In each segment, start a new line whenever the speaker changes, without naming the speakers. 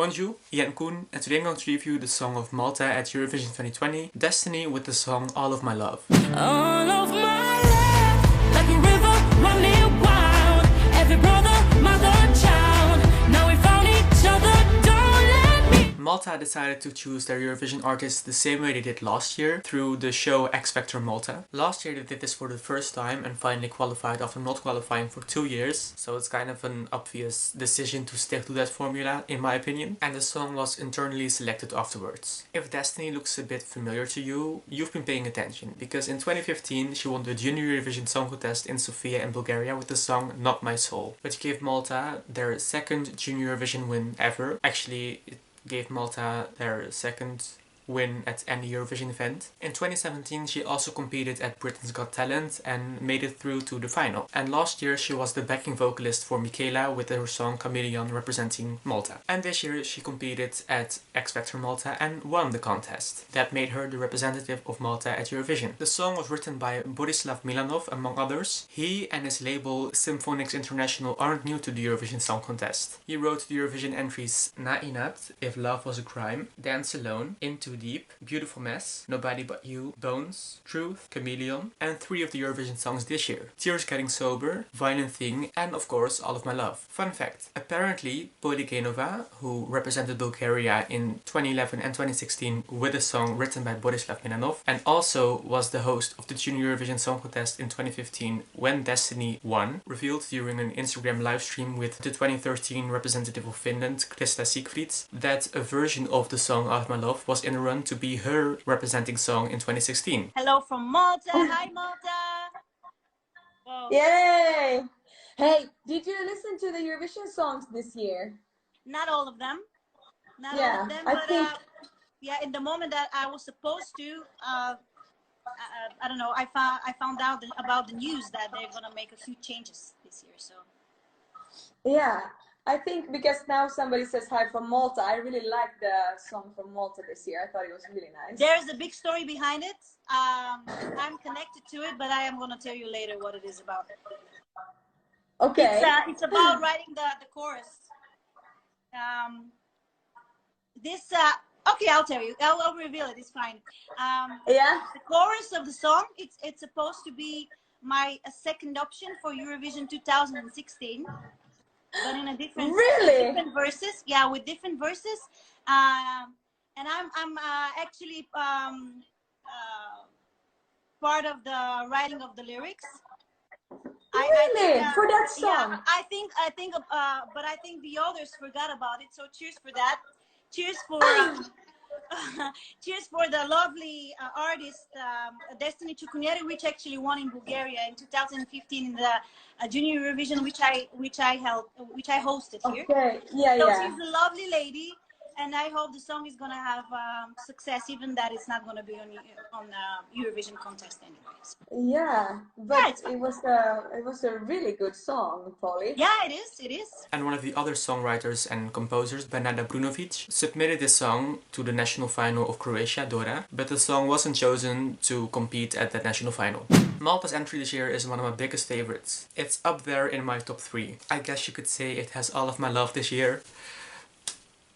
Bonjour, Ian Koen, and today I'm going to review the song of Malta at Eurovision 2020, Destiny, with the song All of My Love.
All of my love, like a river running wild. Every brother, mother, child. Now we found each other, don't let me.
Malta decided to choose their Eurovision artist the same way they did last year, through the show X Factor Malta. Last year they did this for the first time and finally qualified after not qualifying for 2 years, so it's kind of an obvious decision to stick to that formula, in my opinion. And the song was internally selected afterwards. If Destiny looks a bit familiar to you, you've been paying attention, because in 2015 she won the Junior Eurovision Song Contest in Sofia in Bulgaria with the song Not My Soul, which gave Malta their second Junior Eurovision win ever. Actually, it gave Malta their second win at any Eurovision event. In 2017 she also competed at Britain's Got Talent and made it through to the final. And last year she was the backing vocalist for Michaela with her song Chameleon representing Malta. And this year she competed at X Factor Malta and won the contest. That made her the representative of Malta at Eurovision. The song was written by Borislav Milanov among others. He and his label Symphonics International aren't new to the Eurovision Song Contest. He wrote the Eurovision entries Na Inat, If Love Was a Crime, Dance Alone, Into Deep, Beautiful Mess, Nobody But You, Bones, Truth, Chameleon, and 3 of the Eurovision songs this year: Tears Getting Sober, Violent Thing, and of course All of My Love. Fun fact, apparently Poligenova, who represented Bulgaria in 2011 and 2016 with a song written by Borislav Milanov, and also was the host of the Junior Eurovision Song Contest in 2015 when Destiny won, revealed during an Instagram livestream with the 2013 representative of Finland, Krista Siegfrieds, that a version of the song All of My Love was in a run to be her representing song in 2016.
Hello from Malta. Hi, Malta. Whoa.
Yay! Hey, did you listen to the Eurovision songs this year?
Not all of them. Not
Yeah,
all of them.
I
But
think...
yeah, in the moment that I was supposed to, I don't know. I found out about the news that they're gonna make a few changes this year. So
Yeah, I think because now somebody says hi from Malta, I really like the song from Malta this year. I thought it was really nice.
there's a big story behind it. I'm connected to it, but I am gonna tell you later what it is about.
Okay.
It's about writing the chorus. Okay, I'll tell you. I'll reveal it. It's fine.
Yeah?
The chorus of the song, it's supposed to be my second option for Eurovision 2016, but in a different different verses. Yeah, with different verses. And I'm actually part of the writing of the lyrics.
Really? For that song?
Yeah, but I think the others forgot about it. So cheers for that. Cheers for cheers for the lovely artist Destiny Chukunieri, which actually won in Bulgaria in 2015 in the Junior Eurovision, which I hosted here.
Okay. Yeah,
So
yeah.
she's a lovely lady, and I hope the song is gonna have success, even that it's not gonna be on Eurovision contest anyways.
Yeah, but it was a really good song, Polly.
Yeah, it is. It is.
And one of the other songwriters and composers, Bernarda Brunovic, submitted this song to the national final of Croatia, Dora, but the song wasn't chosen to compete at that national final. Malta's entry this year is one of my biggest favorites. It's up there in my top 3. I guess you could say it has all of my love this year.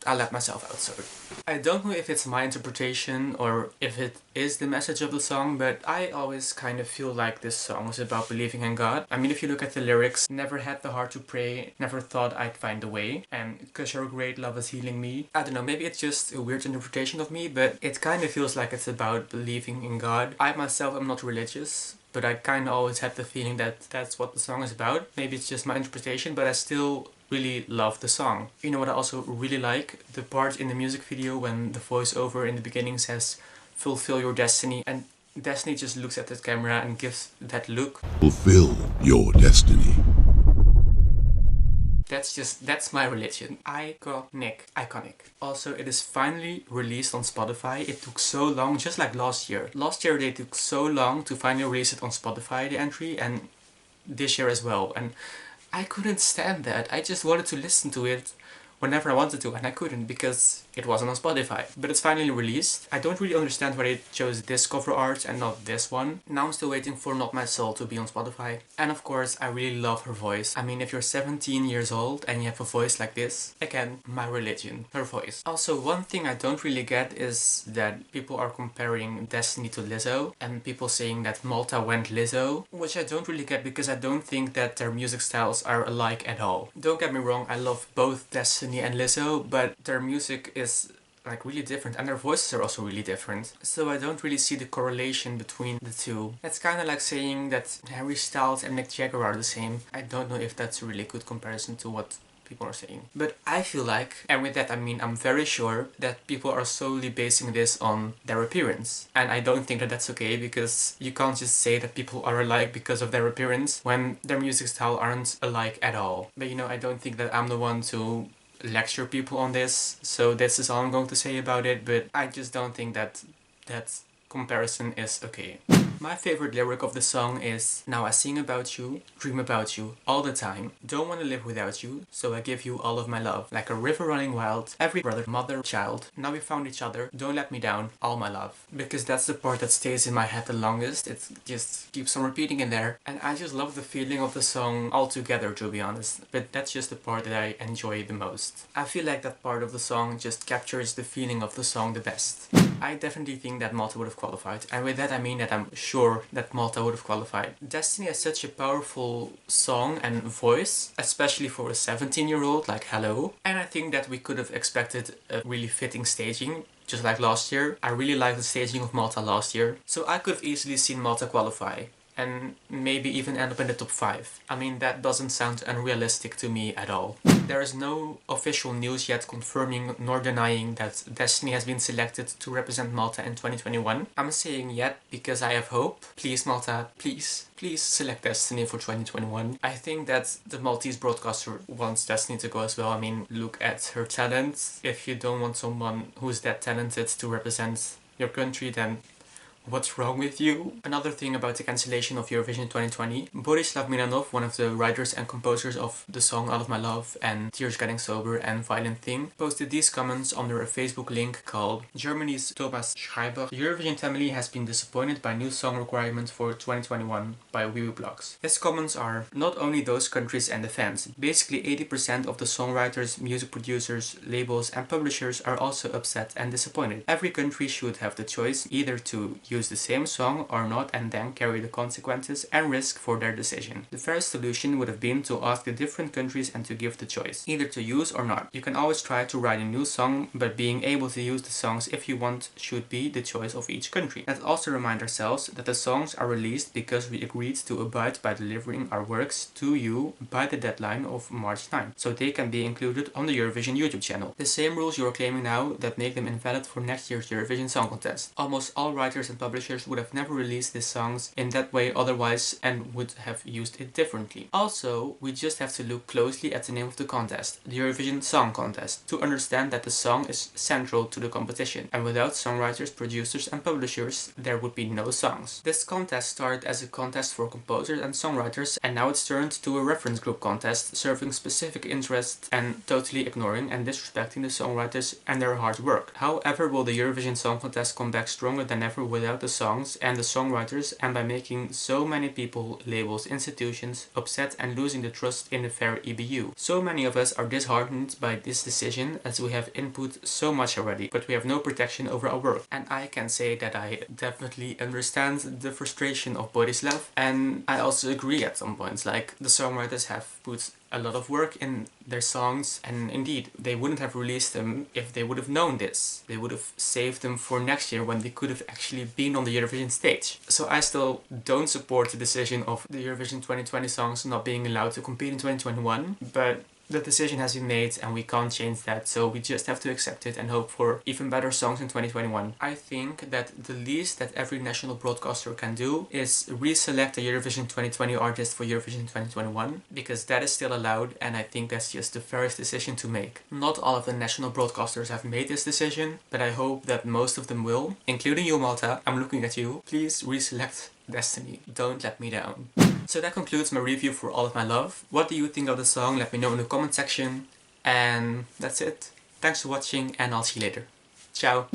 I let myself out, sorry. I don't know if it's my interpretation or if it is the message of the song, but I always kind of feel like this song is about believing in God. I mean, if you look at the lyrics, never had the heart to pray, never thought I'd find a way, and 'cause you're great, love is healing me. I don't know, maybe it's just a weird interpretation of me, but it kind of feels like it's about believing in God. I myself am not religious, but I kind of always had the feeling that that's what the song is about. Maybe it's just my interpretation, but I still really love the song. You know what I also really like? The part in the music video when the voiceover in the beginning says, "Fulfill your destiny," and Destiny just looks at the camera and gives that look.
Fulfill your destiny.
That's my religion. Iconic. Also, it is finally released on Spotify. It took so long, just like last year. Last year they took so long to finally release it on Spotify, the entry, and this year as well. And I couldn't stand that. I just wanted to listen to it whenever I wanted to, and I couldn't because it wasn't on Spotify. But it's finally released. I don't really understand why they chose this cover art and not this one. Now I'm still waiting for Not My Soul to be on Spotify. And of course, I really love her voice. I mean, if you're 17 years old and you have a voice like this, again, my religion, her voice. Also, one thing I don't really get is that people are comparing Destiny to Lizzo, and people saying that Malta went Lizzo, which I don't really get because I don't think that their music styles are alike at all. Don't get me wrong, I love both Destiny and Lizzo, but their music is like really different and their voices are also really different. So I don't really see the correlation between the two. It's kind of like saying that Harry Styles and Mick Jagger are the same. I don't know if that's a really good comparison to what people are saying. But I feel like, and with that I mean I'm very sure, that people are solely basing this on their appearance. And I don't think that that's okay, because you can't just say that people are alike because of their appearance when their music style aren't alike at all. But you know, I don't think that I'm the one to lecture people on this, so this is all I'm going to say about it, but I just don't think that that comparison is okay. My favorite lyric of the song is, "Now I sing about you, dream about you, all the time. Don't want to live without you, so I give you all of my love. Like a river running wild, every brother, mother, child. Now we found each other, don't let me down, all my love." Because that's the part that stays in my head the longest. It just keeps on repeating in there. And I just love the feeling of the song altogether, to be honest. But that's just the part that I enjoy the most. I feel like that part of the song just captures the feeling of the song the best. I definitely think that Malta would have qualified. And with that I mean that I'm sure that Malta would have qualified. Destiny has such a powerful song and voice, especially for a 17-year-old like Hello. And I think that we could have expected a really fitting staging, just like last year. I really liked the staging of Malta last year. So I could have easily seen Malta qualify and maybe even end up in the top 5. I mean, that doesn't sound unrealistic to me at all. There is no official news yet confirming nor denying that Destiny has been selected to represent Malta in 2021. I'm saying yet because I have hope. Please Malta, please select Destiny for 2021. I think that the Maltese broadcaster wants Destiny to go as well. I mean, look at her talent. If you don't want someone who's that talented to represent your country, then what's wrong with you? Another thing about the cancellation of Eurovision 2020, Borislav Milanov, one of the writers and composers of the song All of My Love and Tears Getting Sober and Violent Thing, posted these comments under a Facebook link called Germany's Thomas Schreiber. The Eurovision family has been disappointed by new song requirements for 2021 by Blogs. His comments are, not only those countries and the fans, basically 80% of the songwriters, music producers, labels and publishers are also upset and disappointed. Every country should have the choice either to use the same song or not and then carry the consequences and risk for their decision. The fairest solution would have been to ask the different countries and to give the choice, either to use or not. You can always try to write a new song, but being able to use the songs if you want should be the choice of each country. Let's also remind ourselves that the songs are released because we agreed to abide by delivering our works to you by the deadline of March 9, so they can be included on the Eurovision YouTube channel. The same rules you are claiming now that make them invalid for next year's Eurovision Song Contest. Almost all writers and publishers would have never released these songs in that way otherwise and would have used it differently. Also, we just have to look closely at the name of the contest, the Eurovision Song Contest, to understand that the song is central to the competition, and without songwriters, producers and publishers, there would be no songs. This contest started as a contest for composers and songwriters, and now it's turned to a reference group contest, serving specific interests and totally ignoring and disrespecting the songwriters and their hard work. However, will the Eurovision Song Contest come back stronger than ever without the songs and the songwriters, and by making so many people, labels, institutions upset and losing the trust in the fair EBU. So many of us are disheartened by this decision as we have input so much already, but we have no protection over our work. And I can say that I definitely understand the frustration of Borislav, and I also agree at some points, like the songwriters have put a lot of work in their songs, and indeed they wouldn't have released them if they would have known this. They would have saved them for next year when they could have actually been on the Eurovision stage. So I still don't support the decision of the Eurovision 2020 songs not being allowed to compete in 2021, but the decision has been made and we can't change that, so we just have to accept it and hope for even better songs in 2021. I think that the least that every national broadcaster can do is reselect a Eurovision 2020 artist for Eurovision 2021, because that is still allowed, and I think that's just the fairest decision to make. Not all of the national broadcasters have made this decision, but I hope that most of them will, including you, Malta. I'm looking at you. Please reselect Destiny. Don't let me down. So that concludes my review for All of My Love. What do you think of the song? Let me know in the comment section. And that's it. Thanks for watching and I'll see you later. Ciao!